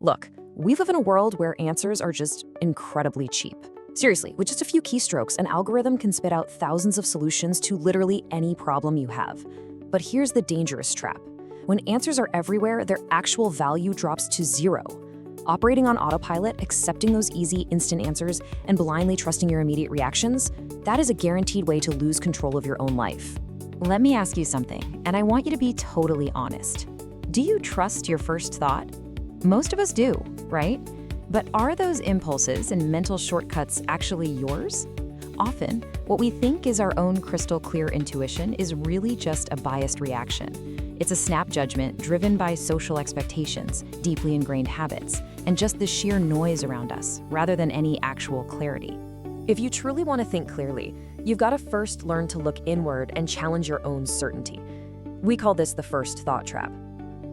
Look, we live in a world where answers are just incredibly cheap. Seriously, with just a few keystrokes, an algorithm can spit out thousands of solutions to literally any problem you have. But here's the dangerous trap. When answers are everywhere, their actual value drops to zero. Operating on autopilot, accepting those easy, instant answers, and blindly trusting your immediate reactions, that is a guaranteed way to lose control of your own life. Let me ask you something, and I want you to be totally honest. Do you trust your first thought? Most of us do, right? But are those impulses and mental shortcuts actually yours? Often, what we think is our own crystal clear intuition is really just a biased reaction. It's a snap judgment driven by social expectations, deeply ingrained habits, and just the sheer noise around us, rather than any actual clarity. If you truly want to think clearly, you've got to first learn to look inward and challenge your own certainty. We call this the first thought trap.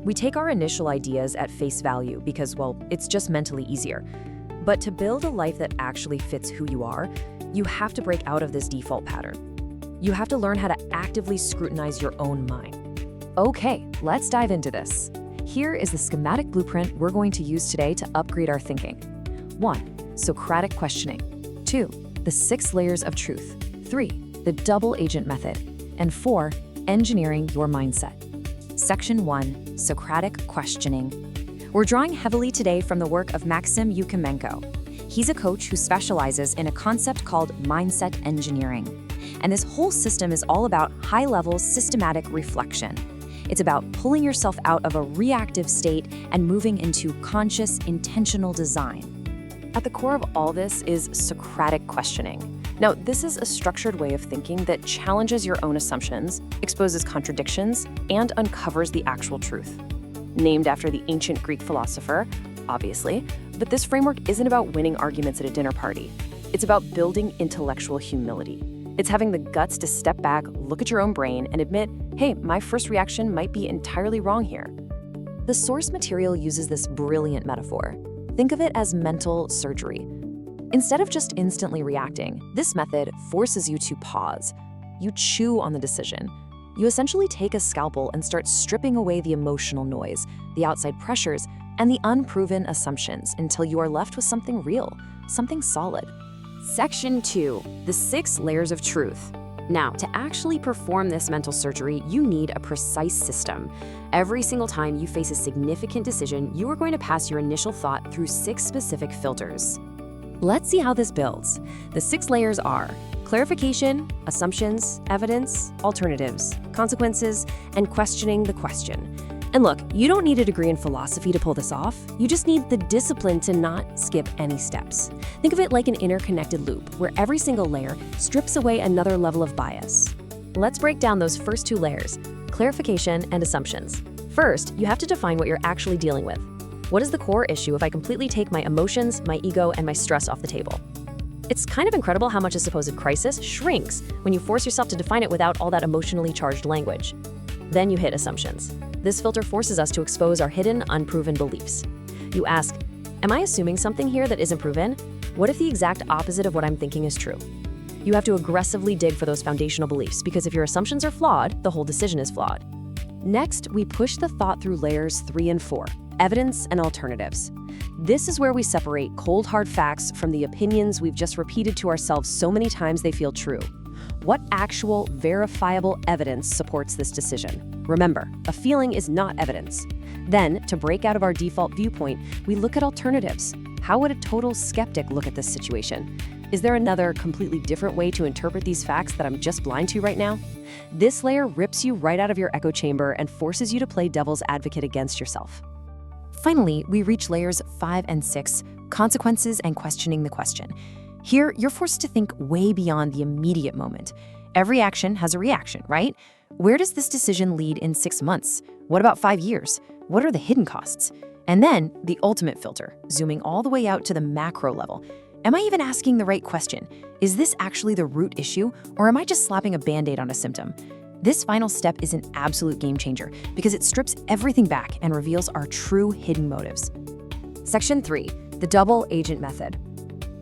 We take our initial ideas at face value because, well, it's just mentally easier. But to build a life that actually fits who you are, you have to break out of this default pattern. You have to learn how to actively scrutinize your own mind. Okay, let's dive into this. Here is the schematic blueprint we're going to use today to upgrade our thinking. 1. Socratic Questioning. 2. The 6 layers of truth. 3. The double agent method. And 4. Engineering your mindset. Section 1. Socratic Questioning. We're drawing heavily today from the work of Maxim Yukimenko. He's a coach who specializes in a concept called mindset engineering. And this whole system is all about high-level systematic reflection. It's about pulling yourself out of a reactive state and moving into conscious, intentional design. At the core of all this is Socratic questioning. Now, this is a structured way of thinking that challenges your own assumptions, exposes contradictions, and uncovers the actual truth. Named after the ancient Greek philosopher, obviously, but this framework isn't about winning arguments at a dinner party. It's about building intellectual humility. It's having the guts to step back, look at your own brain, and admit, hey, my first reaction might be entirely wrong here. The source material uses this brilliant metaphor. Think of it as mental surgery. Instead of just instantly reacting, this method forces you to pause. You chew on the decision. You essentially take a scalpel and start stripping away the emotional noise, the outside pressures, and the unproven assumptions until you are left with something real, something solid. Section 2. The 6 layers of truth. Now, to actually perform this mental surgery, you need a precise system. Every single time you face a significant decision, you are going to pass your initial thought through 6 specific filters. Let's see how this builds. The 6 layers are clarification, assumptions, evidence, alternatives, consequences, and questioning the question. And look, you don't need a degree in philosophy to pull this off. You just need the discipline to not skip any steps. Think of it like an interconnected loop, where every single layer strips away another level of bias. Let's break down those first 2 layers, clarification and assumptions. First, you have to define what you're actually dealing with. What is the core issue if I completely take my emotions, my ego, and my stress off the table? It's kind of incredible how much a supposed crisis shrinks when you force yourself to define it without all that emotionally charged language. Then you hit assumptions. This filter forces us to expose our hidden, unproven beliefs. You ask, am I assuming something here that isn't proven? What if the exact opposite of what I'm thinking is true? You have to aggressively dig for those foundational beliefs, because if your assumptions are flawed, the whole decision is flawed. Next, we push the thought through layers 3 and 4, evidence and alternatives. This is where we separate cold hard facts from the opinions we've just repeated to ourselves so many times they feel true. What actual, verifiable evidence supports this decision? Remember, a feeling is not evidence. Then, to break out of our default viewpoint, we look at alternatives. How would a total skeptic look at this situation? Is there another, completely different way to interpret these facts that I'm just blind to right now? This layer rips you right out of your echo chamber and forces you to play devil's advocate against yourself. Finally, we reach layers 5 and 6, consequences and questioning the question. Here, you're forced to think way beyond the immediate moment. Every action has a reaction, right? Where does this decision lead in 6 months? What about 5 years? What are the hidden costs? And then, the ultimate filter, zooming all the way out to the macro level. Am I even asking the right question? Is this actually the root issue, or am I just slapping a Band-Aid on a symptom? This final step is an absolute game changer because it strips everything back and reveals our true hidden motives. Section 3, the double agent method.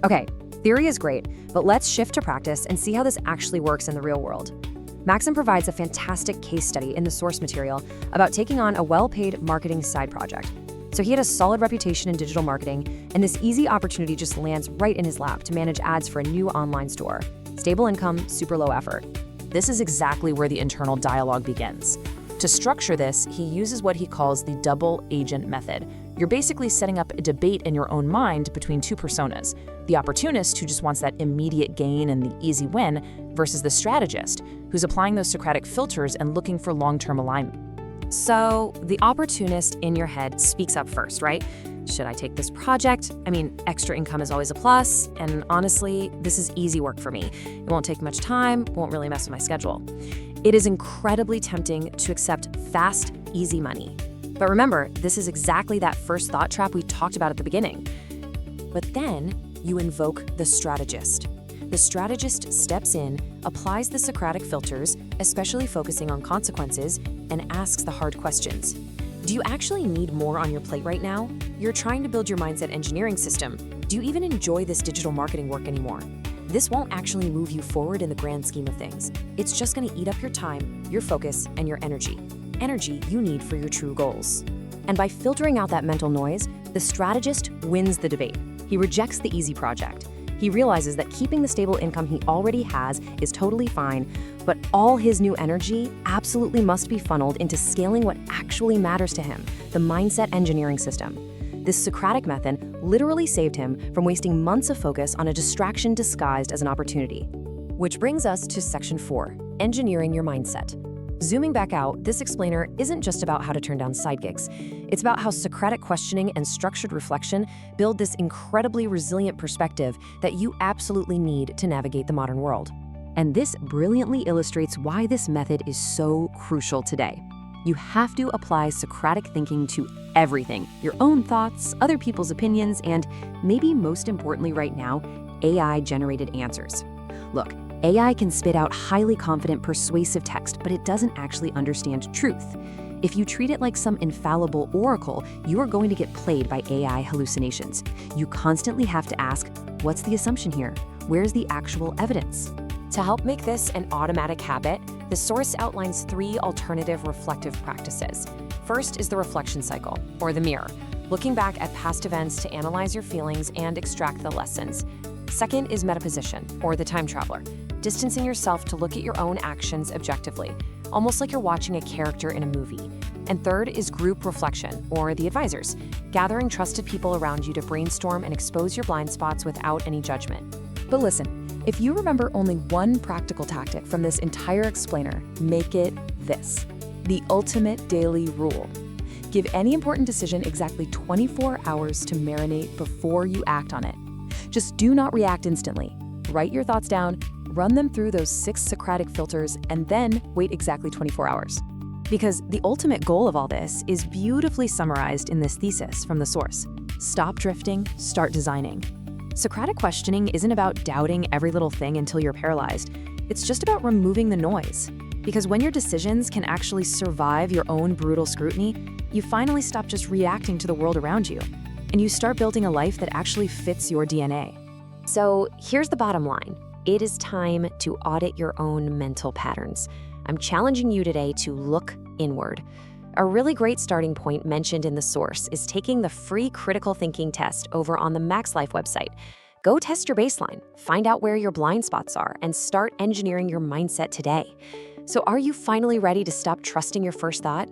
Okay, theory is great, but let's shift to practice and see how this actually works in the real world. Maxim provides a fantastic case study in the source material about taking on a well-paid marketing side project. So he had a solid reputation in digital marketing, and this easy opportunity just lands right in his lap to manage ads for a new online store. Stable income, super low effort. This is exactly where the internal dialogue begins. To structure this, he uses what he calls the double agent method. You're basically setting up a debate in your own mind between two personas: the opportunist, who just wants that immediate gain and the easy win, versus the strategist, who's applying those Socratic filters and looking for long-term alignment. So the opportunist in your head speaks up first, right? Should I take this project? I mean, extra income is always a plus, and honestly, this is easy work for me. It won't take much time, won't really mess with my schedule. It is incredibly tempting to accept fast, easy money. But remember, this is exactly that first thought trap we talked about at the beginning. But then you invoke the strategist. The strategist steps in, applies the Socratic filters, especially focusing on consequences, and asks the hard questions. Do you actually need more on your plate right now? You're trying to build your mindset engineering system. Do you even enjoy this digital marketing work anymore? This won't actually move you forward in the grand scheme of things. It's just going to eat up your time, your focus, and your energy. Energy you need for your true goals. And by filtering out that mental noise, the strategist wins the debate. He rejects the easy project. He realizes that keeping the stable income he already has is totally fine, but all his new energy absolutely must be funneled into scaling what actually matters to him, the mindset engineering system. This Socratic method literally saved him from wasting months of focus on a distraction disguised as an opportunity. Which brings us to section 4, engineering your mindset. Zooming back out, this explainer isn't just about how to turn down side gigs. It's about how Socratic questioning and structured reflection build this incredibly resilient perspective that you absolutely need to navigate the modern world. And this brilliantly illustrates why this method is so crucial today. You have to apply Socratic thinking to everything: your own thoughts, other people's opinions, and maybe most importantly right now, AI-generated answers. Look, AI can spit out highly confident, persuasive text, but it doesn't actually understand truth. If you treat it like some infallible oracle, you are going to get played by AI hallucinations. You constantly have to ask, what's the assumption here? Where's the actual evidence? To help make this an automatic habit, the source outlines 3 alternative reflective practices. First is the reflection cycle, or the mirror, looking back at past events to analyze your feelings and extract the lessons. Second is metaposition, or the time traveler, distancing yourself to look at your own actions objectively, almost like you're watching a character in a movie. And third is group reflection, or the advisors, gathering trusted people around you to brainstorm and expose your blind spots without any judgment. But listen, if you remember only one practical tactic from this entire explainer, make it this: the ultimate daily rule. Give any important decision exactly 24 hours to marinate before you act on it. Just do not react instantly. Write your thoughts down, run them through those 6 Socratic filters, and then wait exactly 24 hours. Because the ultimate goal of all this is beautifully summarized in this thesis from the source: stop drifting, start designing. Socratic questioning isn't about doubting every little thing until you're paralyzed. It's just about removing the noise. Because when your decisions can actually survive your own brutal scrutiny, you finally stop just reacting to the world around you, and you start building a life that actually fits your DNA. So here's the bottom line. It is time to audit your own mental patterns. I'm challenging you today to look inward. A really great starting point mentioned in the source is taking the free critical thinking test over on the Max Life website. Go test your baseline, find out where your blind spots are, and start engineering your mindset today. So are you finally ready to stop trusting your first thought